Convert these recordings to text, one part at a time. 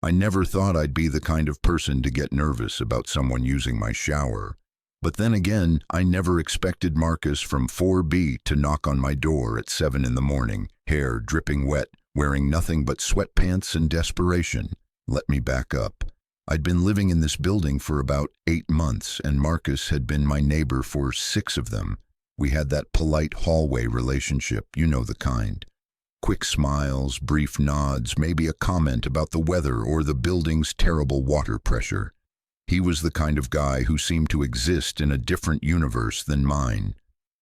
I never thought I'd be the kind of person to get nervous about someone using my shower. But then again, I never expected Marcus from 4B to knock on my door at 7 in the morning, hair dripping wet, wearing nothing but sweatpants and desperation. Let me back up. I'd been living in this building for about 8 months, and Marcus had been my neighbor for 6 of them. We had that polite hallway relationship, you know the kind. Quick smiles, brief nods, maybe a comment about the weather or the building's terrible water pressure. He was the kind of guy who seemed to exist in a different universe than mine.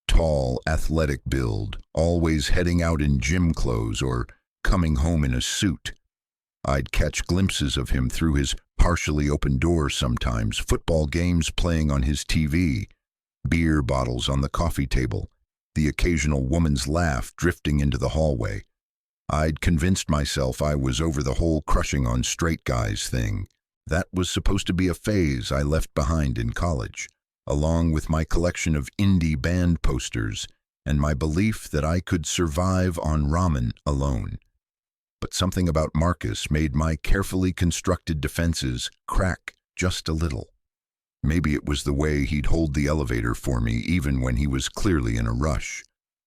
Tall, athletic build, always heading out in gym clothes or coming home in a suit. I'd catch glimpses of him through his partially open door sometimes, football games playing on his TV, beer bottles on the coffee table, the occasional woman's laugh drifting into the hallway. I'd convinced myself I was over the whole crushing on straight guys thing. That was supposed to be a phase I left behind in college, along with my collection of indie band posters and my belief that I could survive on ramen alone. But something about Marcus made my carefully constructed defenses crack just a little. Maybe it was the way he'd hold the elevator for me even when he was clearly in a rush,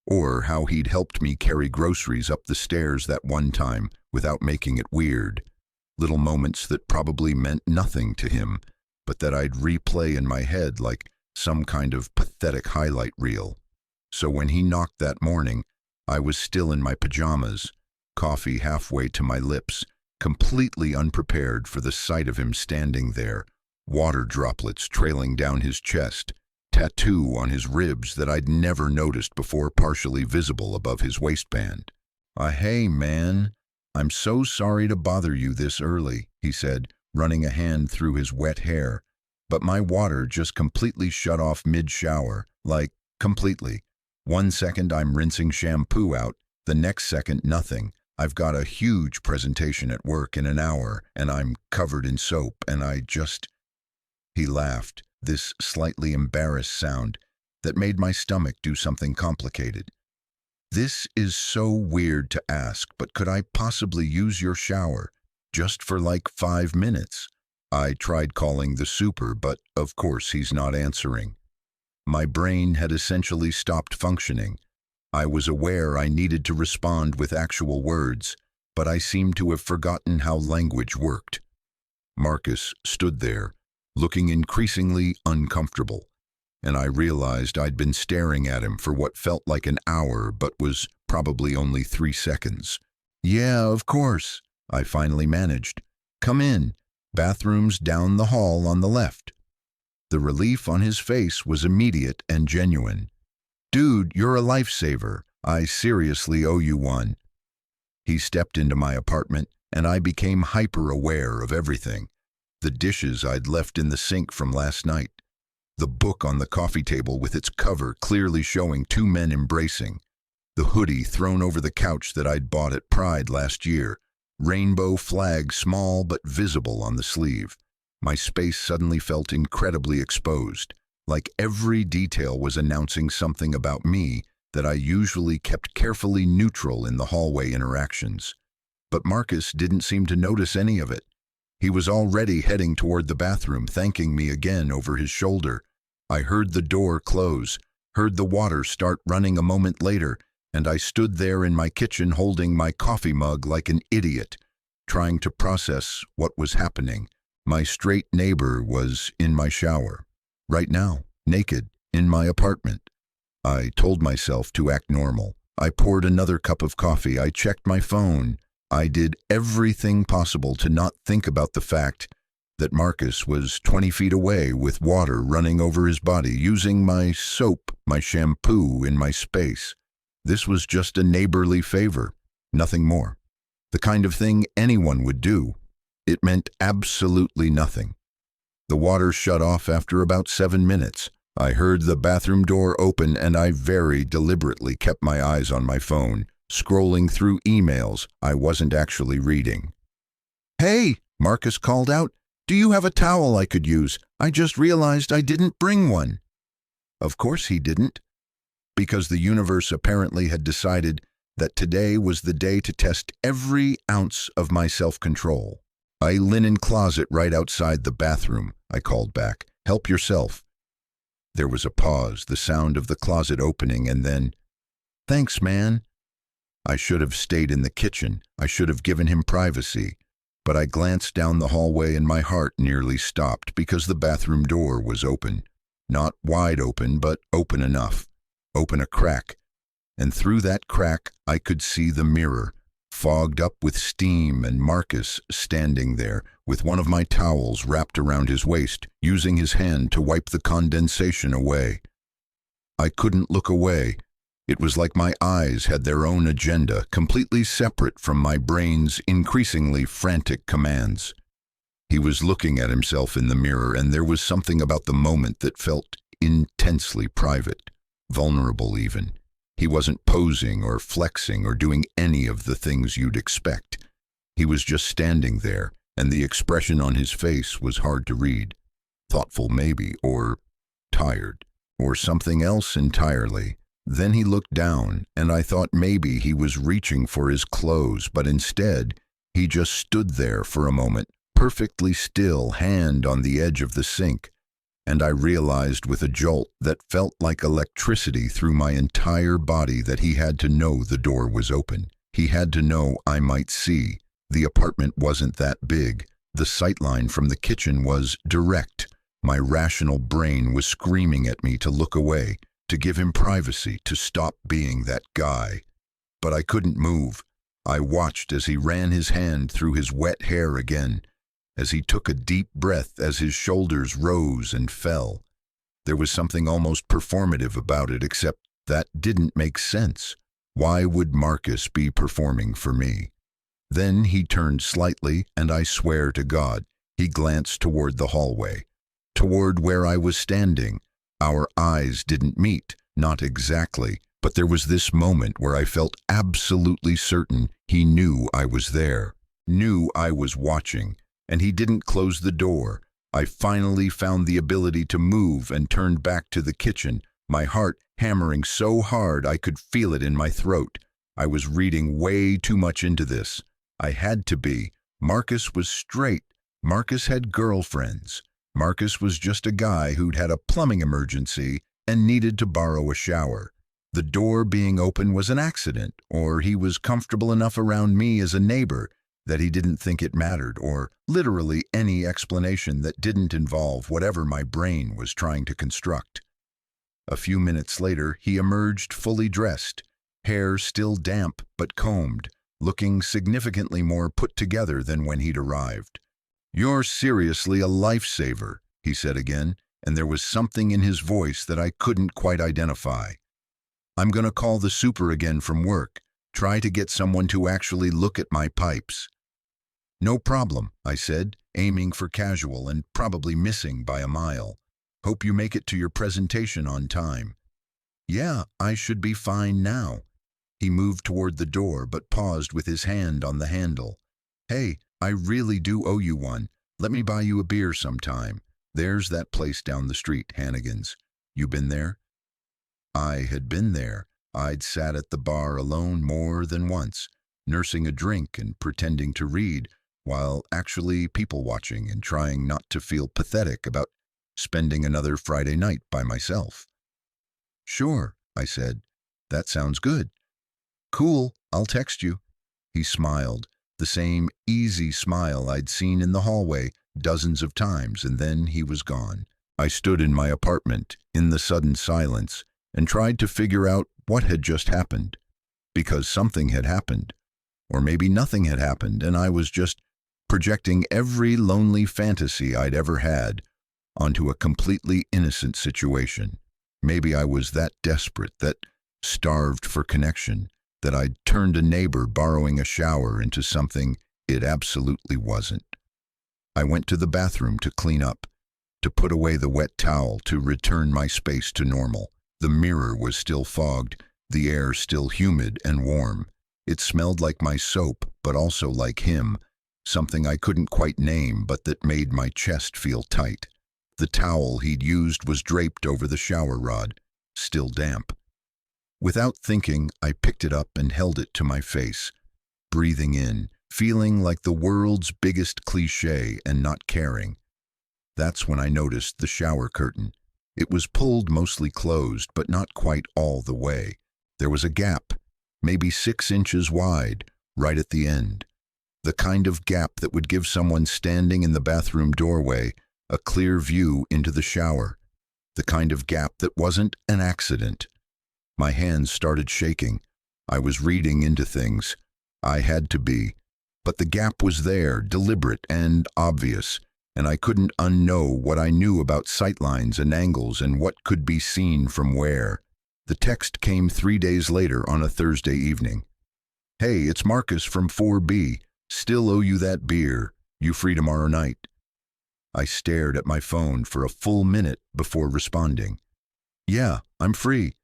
or how he'd helped me carry groceries up the stairs that one time without making it weird. Little moments that probably meant nothing to him, but that I'd replay in my head like some kind of pathetic highlight reel. So when he knocked that morning, I was still in my pajamas, coffee halfway to my lips, completely unprepared for the sight of him standing there, water droplets trailing down his chest, tattoo on his ribs that I'd never noticed before partially visible above his waistband. Hey, man, I'm so sorry to bother you this early," he said, running a hand through his wet hair. "But my water just completely shut off mid-shower, like, completely. 1 second I'm rinsing shampoo out, the next second nothing. I've got a huge presentation at work in an hour, and I'm covered in soap, and I just—" He laughed, this slightly embarrassed sound that made my stomach do something complicated. "This is so weird to ask, but could I possibly use your shower? Just for like 5 minutes? I tried calling the super, but of course he's not answering. My brain had essentially stopped functioning. I was aware I needed to respond with actual words, but I seemed to have forgotten how language worked. Marcus stood there, looking increasingly uncomfortable, and I realized I'd been staring at him for what felt like an hour but was probably only 3 seconds. "Yeah, of course," I finally managed. "Come in. Bathroom's down the hall on the left." The relief on his face was immediate and genuine. "Dude, you're a lifesaver. I seriously owe you one." He stepped into my apartment, and I became hyper-aware of everything. The dishes I'd left in the sink from last night. The book on the coffee table with its cover clearly showing 2 men embracing. The hoodie thrown over the couch that I'd bought at Pride last year. Rainbow flag small but visible on the sleeve. My space suddenly felt incredibly exposed, like every detail was announcing something about me that I usually kept carefully neutral in the hallway interactions. But Marcus didn't seem to notice any of it. He was already heading toward the bathroom, thanking me again over his shoulder. I heard the door close, heard the water start running a moment later, and I stood there in my kitchen holding my coffee mug like an idiot, trying to process what was happening. My straight neighbor was in my shower, right now, naked, in my apartment. I told myself to act normal. I poured another cup of coffee. I checked my phone. I did everything possible to not think about the fact that Marcus was 20 feet away with water running over his body, using my soap, my shampoo in my space. This was just a neighborly favor, nothing more. The kind of thing anyone would do. It meant absolutely nothing. The water shut off after about 7 minutes. I heard the bathroom door open, and I very deliberately kept my eyes on my phone, scrolling through emails I wasn't actually reading. "Hey," Marcus called out, "do you have a towel I could use? I just realized I didn't bring one." Of course he didn't, because the universe apparently had decided that today was the day to test every ounce of my self-control. "A linen closet right outside the bathroom," I called back. "Help yourself." There was a pause, the sound of the closet opening, and then, "Thanks, man." I should have stayed in the kitchen. I should have given him privacy. But I glanced down the hallway and my heart nearly stopped because the bathroom door was open. Not wide open, but open enough. Open a crack. And through that crack, I could see the mirror, fogged up with steam, and Marcus standing there with one of my towels wrapped around his waist, using his hand to wipe the condensation away. I couldn't look away. It was like my eyes had their own agenda, completely separate from my brain's increasingly frantic commands. He was looking at himself in the mirror, and there was something about the moment that felt intensely private, vulnerable even. He wasn't posing or flexing or doing any of the things you'd expect. He was just standing there, and the expression on his face was hard to read. Thoughtful maybe, or tired, or something else entirely. Then he looked down, and I thought maybe he was reaching for his clothes, but instead, he just stood there for a moment, perfectly still, hand on the edge of the sink, and I realized with a jolt that felt like electricity through my entire body that he had to know the door was open. He had to know I might see. The apartment wasn't that big. The sightline from the kitchen was direct. My rational brain was screaming at me to look away, to give him privacy, to stop being that guy. But I couldn't move. I watched as he ran his hand through his wet hair again, as he took a deep breath as his shoulders rose and fell. There was something almost performative about it, except that didn't make sense. Why would Marcus be performing for me? Then he turned slightly, and I swear to God, he glanced toward the hallway, toward where I was standing. Our eyes didn't meet, not exactly, but there was this moment where I felt absolutely certain he knew I was there, knew I was watching, and he didn't close the door. I finally found the ability to move and turned back to the kitchen, my heart hammering so hard I could feel it in my throat. I was reading way too much into this. I had to be. Marcus was straight. Marcus had girlfriends. Marcus was just a guy who'd had a plumbing emergency and needed to borrow a shower. The door being open was an accident, or he was comfortable enough around me as a neighbor that he didn't think it mattered, or literally any explanation that didn't involve whatever my brain was trying to construct. A few minutes later, he emerged fully dressed, hair still damp but combed, looking significantly more put together than when he'd arrived. "You're seriously a lifesaver," he said again, and there was something in his voice that I couldn't quite identify. "I'm gonna call the super again from work, try to get someone to actually look at my pipes." "No problem," I said, aiming for casual and probably missing by a mile. "Hope you make it to your presentation on time." "Yeah, I should be fine now." He moved toward the door but paused with his hand on the handle. "Hey, I really do owe you one. Let me buy you a beer sometime. There's that place down the street, Hannigan's. You been there?" I had been there. I'd sat at the bar alone more than once, nursing a drink and pretending to read, while actually people-watching and trying not to feel pathetic about spending another Friday night by myself. "Sure," I said. "That sounds good." "Cool, I'll text you." He smiled, the same easy smile I'd seen in the hallway dozens of times, and then he was gone. I stood in my apartment, in the sudden silence, and tried to figure out what had just happened. Because something had happened. Or maybe nothing had happened, and I was just projecting every lonely fantasy I'd ever had onto a completely innocent situation. Maybe I was that desperate, that starved for connection, that I'd turned a neighbor borrowing a shower into something it absolutely wasn't. I went to the bathroom to clean up, to put away the wet towel, to return my space to normal. The mirror was still fogged, the air still humid and warm. It smelled like my soap, but also like him, something I couldn't quite name but that made my chest feel tight. The towel he'd used was draped over the shower rod, still damp. Without thinking, I picked it up and held it to my face, breathing in, feeling like the world's biggest cliché and not caring. That's when I noticed the shower curtain. It was pulled mostly closed, but not quite all the way. There was a gap, maybe 6 inches wide, right at the end. The kind of gap that would give someone standing in the bathroom doorway a clear view into the shower. The kind of gap that wasn't an accident. My hands started shaking. I was reading into things. I had to be. But the gap was there, deliberate and obvious, and I couldn't unknow what I knew about sightlines and angles and what could be seen from where. The text came 3 days later on a Thursday evening. "Hey, it's Marcus from 4B. Still owe you that beer. You free tomorrow night?" I stared at my phone for a full minute before responding. "Yeah, I'm free."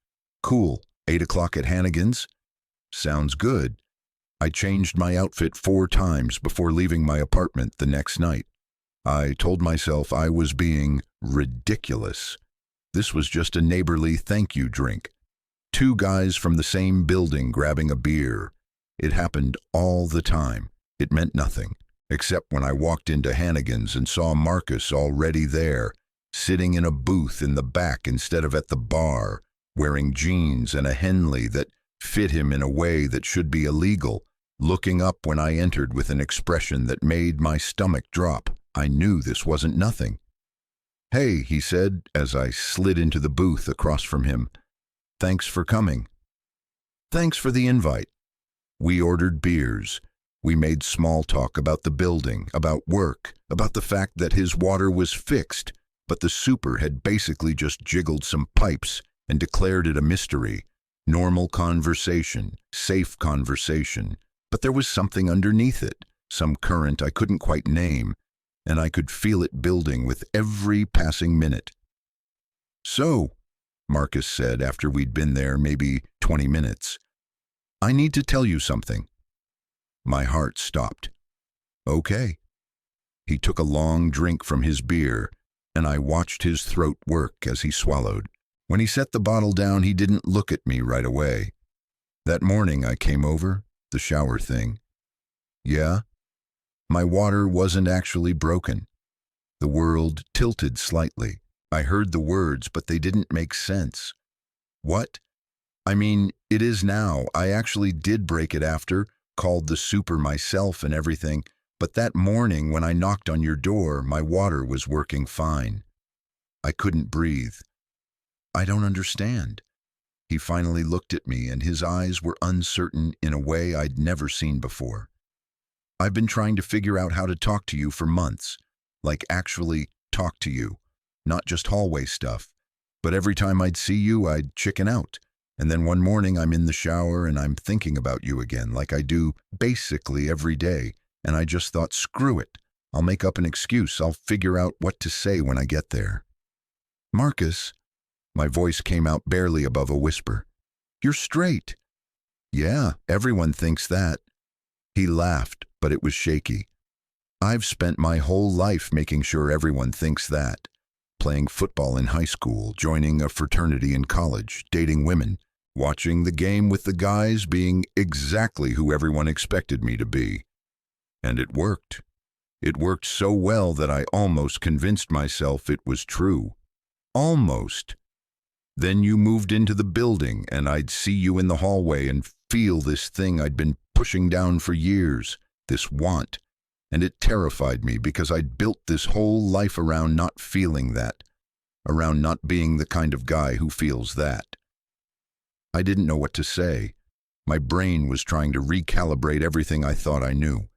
"Cool. 8 o'clock at Hannigan's?" "Sounds good." I changed my outfit 4 times before leaving my apartment the next night. I told myself I was being ridiculous. This was just a neighborly thank you drink. 2 guys from the same building grabbing a beer. It happened all the time. It meant nothing, except when I walked into Hannigan's and saw Marcus already there, sitting in a booth in the back instead of at the bar, wearing jeans and a Henley that fit him in a way that should be illegal, looking up when I entered with an expression that made my stomach drop. I knew this wasn't nothing. "Hey," he said as I slid into the booth across from him. "Thanks for coming." "Thanks for the invite." We ordered beers. We made small talk about the building, about work, about the fact that his water was fixed, but the super had basically just jiggled some pipes and declared it a mystery. Normal conversation, safe conversation, but there was something underneath it, some current I couldn't quite name, and I could feel it building with every passing minute. "So," Marcus said after we'd been there maybe 20 minutes, "I need to tell you something." My heart stopped. "Okay." He took a long drink from his beer, and I watched his throat work as he swallowed. When he set the bottle down, he didn't look at me right away. "That morning I came over, the shower thing." "Yeah?" My water wasn't actually broken. The world tilted slightly. I heard the words, but they didn't make sense. "What?" "I mean, it is now. I actually did break it after, called the super myself and everything, but that morning when I knocked on your door, my water was working fine." I couldn't breathe. "I don't understand." He finally looked at me, and his eyes were uncertain in a way I'd never seen before. "I've been trying to figure out how to talk to you for months. Like actually talk to you. Not just hallway stuff. But every time I'd see you, I'd chicken out. And then one morning I'm in the shower and I'm thinking about you again, like I do basically every day. And I just thought, screw it. I'll make up an excuse. I'll figure out what to say when I get there." "Marcus," my voice came out barely above a whisper, "you're straight." "Yeah, everyone thinks that." He laughed, but it was shaky. "I've spent my whole life making sure everyone thinks that. Playing football in high school, joining a fraternity in college, dating women, watching the game with the guys, being exactly who everyone expected me to be. And it worked. It worked so well that I almost convinced myself it was true. Almost. Then you moved into the building, and I'd see you in the hallway and feel this thing I'd been pushing down for years, this want. And it terrified me because I'd built this whole life around not feeling that, around not being the kind of guy who feels that. I didn't know what to say. My brain was trying to recalibrate everything I thought I knew.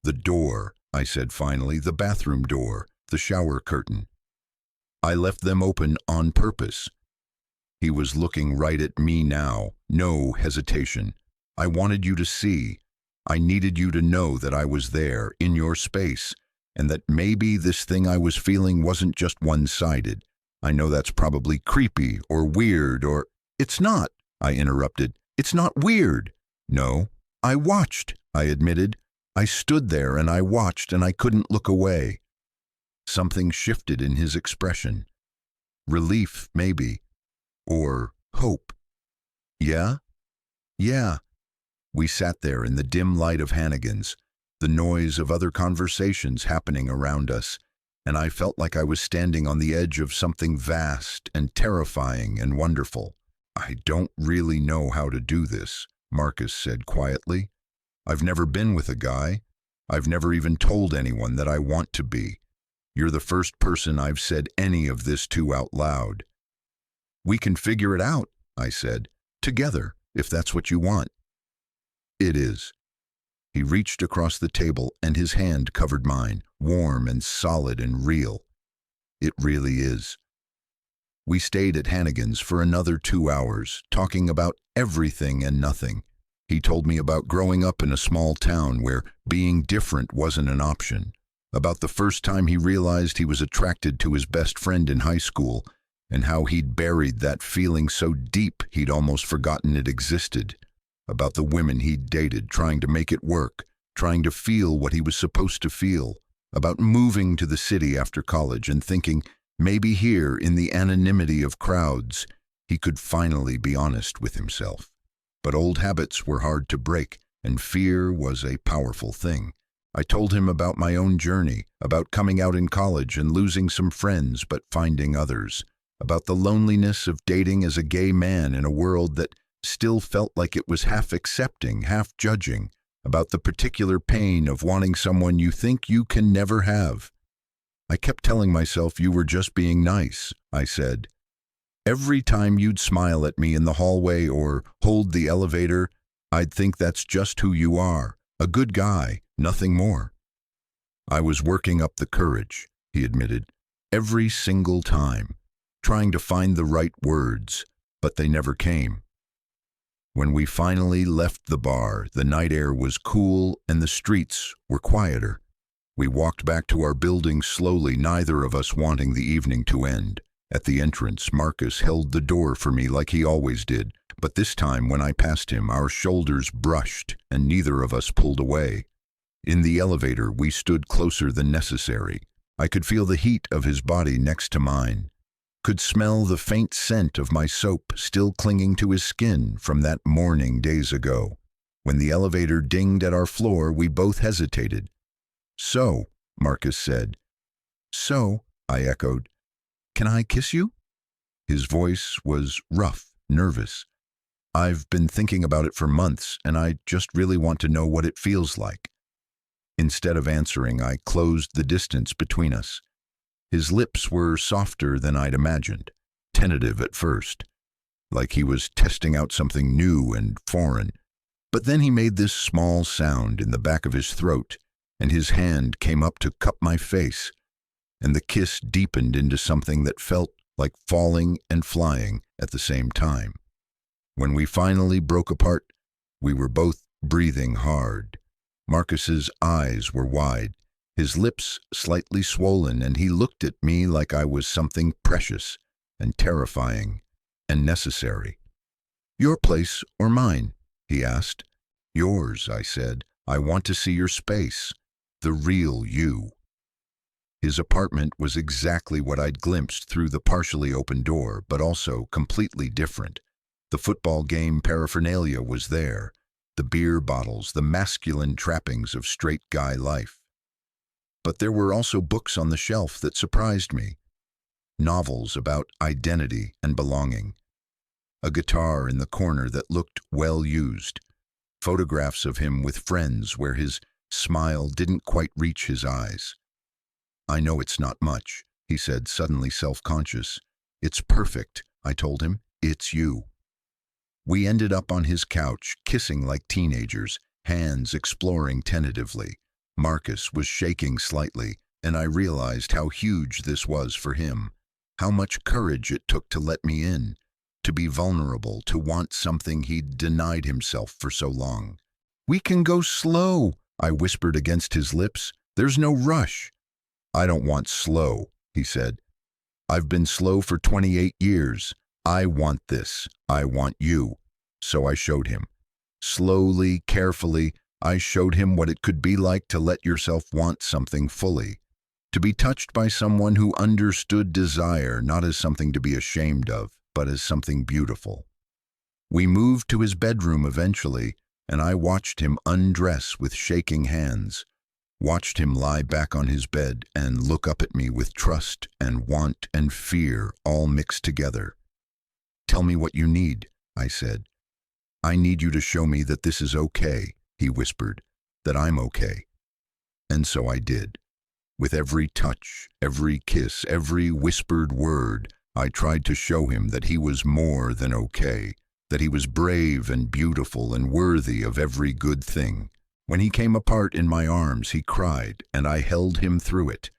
"The door," I said finally, "the bathroom door, the shower curtain. I left them open on purpose." He was looking right at me now, no hesitation. "I wanted you to see. I needed you to know that I was there, in your space, and that maybe this thing I was feeling wasn't just one-sided. I know that's probably creepy or weird or—" "It's not," I interrupted. "It's not weird." "No, I watched," I admitted. "I stood there and I watched and I couldn't look away." Something shifted in his expression. Relief, maybe. Or hope. "Yeah?" "Yeah." We sat there in the dim light of Hannigan's. the noise of other conversations happening around us, and I felt like I was standing on the edge of something vast and terrifying and wonderful. "I don't really know how to do this," Marcus said quietly. "I've never been with a guy. I've never even told anyone that I want to be. You're the first person I've said any of this to out loud." "We can figure it out," I said. "Together, if that's what you want." "It is." He reached across the table and his hand covered mine, warm and solid and real. "It really is." We stayed at Hannigan's for another 2 hours, talking about everything and nothing. He told me about growing up in a small town where being different wasn't an option, about the first time he realized he was attracted to his best friend in high school, and how he'd buried that feeling so deep he'd almost forgotten it existed, about the women he'd dated trying to make it work, trying to feel what he was supposed to feel, about moving to the city after college and thinking maybe here in the anonymity of crowds he could finally be honest with himself. But old habits were hard to break, and fear was a powerful thing. I told him about my own journey, about coming out in college and losing some friends but finding others, about the loneliness of dating as a gay man in a world that still felt like it was half accepting, half judging, about the particular pain of wanting someone you think you can never have. I kept telling myself you were just being nice, I said. Every time you'd smile at me in the hallway or hold the elevator, I'd think that's just who you are, a good guy, nothing more. I was working up the courage, he admitted, every single time, trying to find the right words, but they never came. When we finally left the bar, the night air was cool and the streets were quieter. We walked back to our building slowly, neither of us wanting the evening to end. At the entrance, Marcus held the door for me like he always did, but this time when I passed him, our shoulders brushed and neither of us pulled away. In the elevator, we stood closer than necessary. I could feel the heat of his body next to mine, could smell the faint scent of my soap still clinging to his skin from that morning days ago. When the elevator dinged at our floor, we both hesitated. "So," Marcus said. "So," I echoed. "Can I kiss you?" His voice was rough, nervous. "I've been thinking about it for months, and I just really want to know what it feels like." Instead of answering, I closed the distance between us. His lips were softer than I'd imagined, tentative at first, like he was testing out something new and foreign. But then he made this small sound in the back of his throat, and his hand came up to cup my face, and the kiss deepened into something that felt like falling and flying at the same time. When we finally broke apart, we were both breathing hard. Marcus's eyes were wide, his lips slightly swollen, and he looked at me like I was something precious and terrifying and necessary. "Your place or mine?" he asked. "Yours," I said. "I want to see your space, the real you." His apartment was exactly what I'd glimpsed through the partially open door, but also completely different. The football game paraphernalia was there, the beer bottles, the masculine trappings of straight guy life. But there were also books on the shelf that surprised me. Novels about identity and belonging. A guitar in the corner that looked well used. Photographs of him with friends where his smile didn't quite reach his eyes. "I know it's not much," he said, suddenly self-conscious. "It's perfect," I told him. "It's you." We ended up on his couch, kissing like teenagers, hands exploring tentatively. Marcus was shaking slightly, and I realized how huge this was for him, how much courage it took to let me in, to be vulnerable, to want something he'd denied himself for so long. "We can go slow," I whispered against his lips. "There's no rush." "I don't want slow," he said. "I've been slow for 28 years. I want this. I want you." So I showed him. Slowly, carefully, I showed him what it could be like to let yourself want something fully, to be touched by someone who understood desire not as something to be ashamed of, but as something beautiful. We moved to his bedroom eventually, and I watched him undress with shaking hands, watched him lie back on his bed and look up at me with trust and want and fear all mixed together. "Tell me what you need," I said. "I need you to show me that this is okay," he whispered, "that I'm okay." And so I did. With every touch, every kiss, every whispered word, I tried to show him that he was more than okay, that he was brave and beautiful and worthy of every good thing. When he came apart in my arms, he cried, and I held him through it,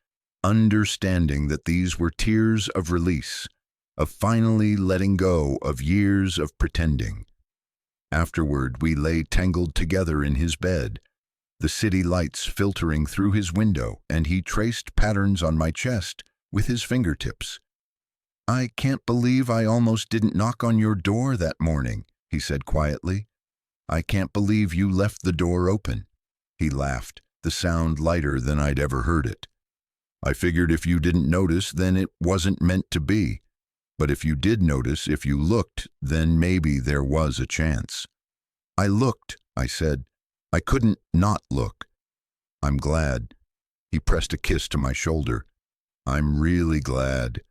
understanding that these were tears of release, of finally letting go of years of pretending. Afterward, we lay tangled together in his bed, the city lights filtering through his window, and he traced patterns on my chest with his fingertips. "I can't believe I almost didn't knock on your door that morning," he said quietly. "I can't believe you left the door open." He laughed, the sound lighter than I'd ever heard it. "I figured if you didn't notice, then it wasn't meant to be. But if you did notice, if you looked, then maybe there was a chance." "I looked," I said. "I couldn't not look." "I'm glad." He pressed a kiss to my shoulder. "I'm really glad."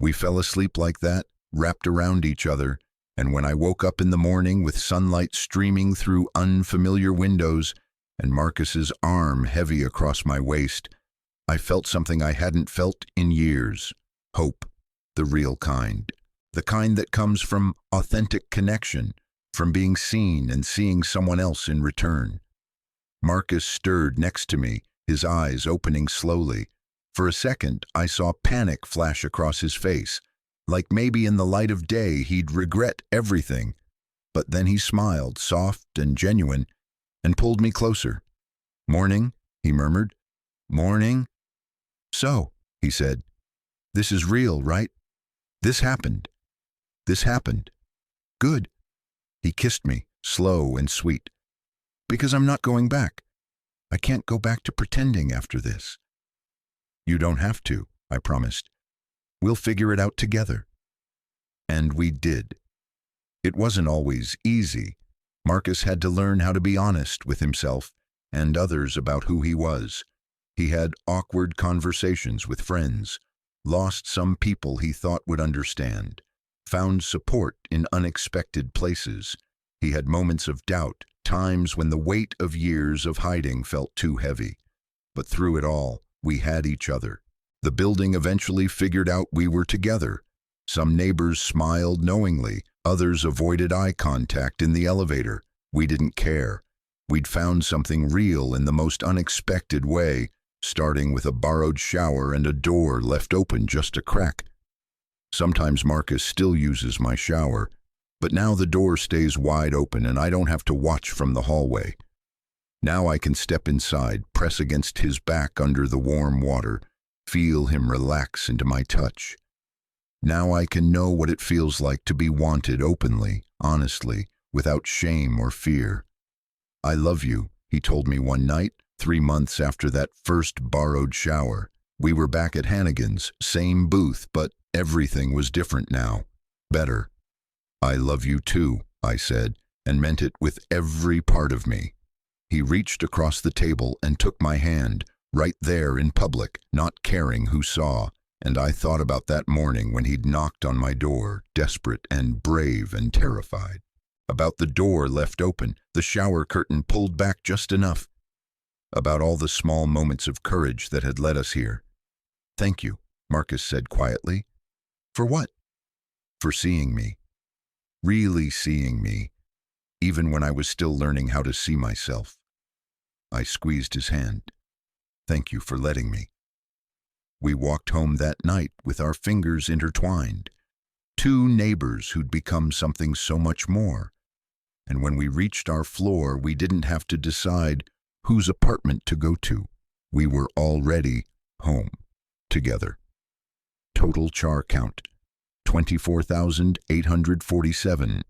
We fell asleep like that, wrapped around each other, and when I woke up in the morning with sunlight streaming through unfamiliar windows and Marcus's arm heavy across my waist, I felt something I hadn't felt in years. Hope, the real kind. The kind that comes from authentic connection, from being seen and seeing someone else in return. Marcus stirred next to me, his eyes opening slowly. For a second, I saw panic flash across his face, like maybe in the light of day he'd regret everything. But then he smiled, soft and genuine, and pulled me closer. "Morning," he murmured. "Morning." "So," he said, "this is real, right? This happened. This happened. Good." He kissed me, slow and sweet. "Because I'm not going back. I can't go back to pretending after this." "You don't have to," I promised. "We'll figure it out together." And we did. It wasn't always easy. Marcus had to learn how to be honest with himself and others about who he was. He had awkward conversations with friends, lost some people he thought would understand, found support in unexpected places. He had moments of doubt, times when the weight of years of hiding felt too heavy. But through it all, we had each other. The building eventually figured out we were together. Some neighbors smiled knowingly, others avoided eye contact in the elevator. We didn't care. We'd found something real in the most unexpected way, starting with a borrowed shower and a door left open just a crack. Sometimes Marcus still uses my shower, but now the door stays wide open and I don't have to watch from the hallway. Now I can step inside, press against his back under the warm water, feel him relax into my touch. Now I can know what it feels like to be wanted openly, honestly, without shame or fear. "I love you," he told me one night, 3 months after that first borrowed shower. We were back at Hannigan's, same booth, but everything was different now. Better. "I love you too," I said, and meant it with every part of me. He reached across the table and took my hand, right there in public, not caring who saw, and I thought about that morning when he'd knocked on my door, desperate and brave and terrified. About the door left open, the shower curtain pulled back just enough. About all the small moments of courage that had led us here. "Thank you," Marcus said quietly. "For what?" "For seeing me. Really seeing me, even when I was still learning how to see myself." I squeezed his hand. "Thank you for letting me." We walked home that night with our fingers intertwined. 2 neighbors who'd become something so much more. And when we reached our floor, we didn't have to decide whose apartment to go to. We were already home, together. Total char count, 24,847.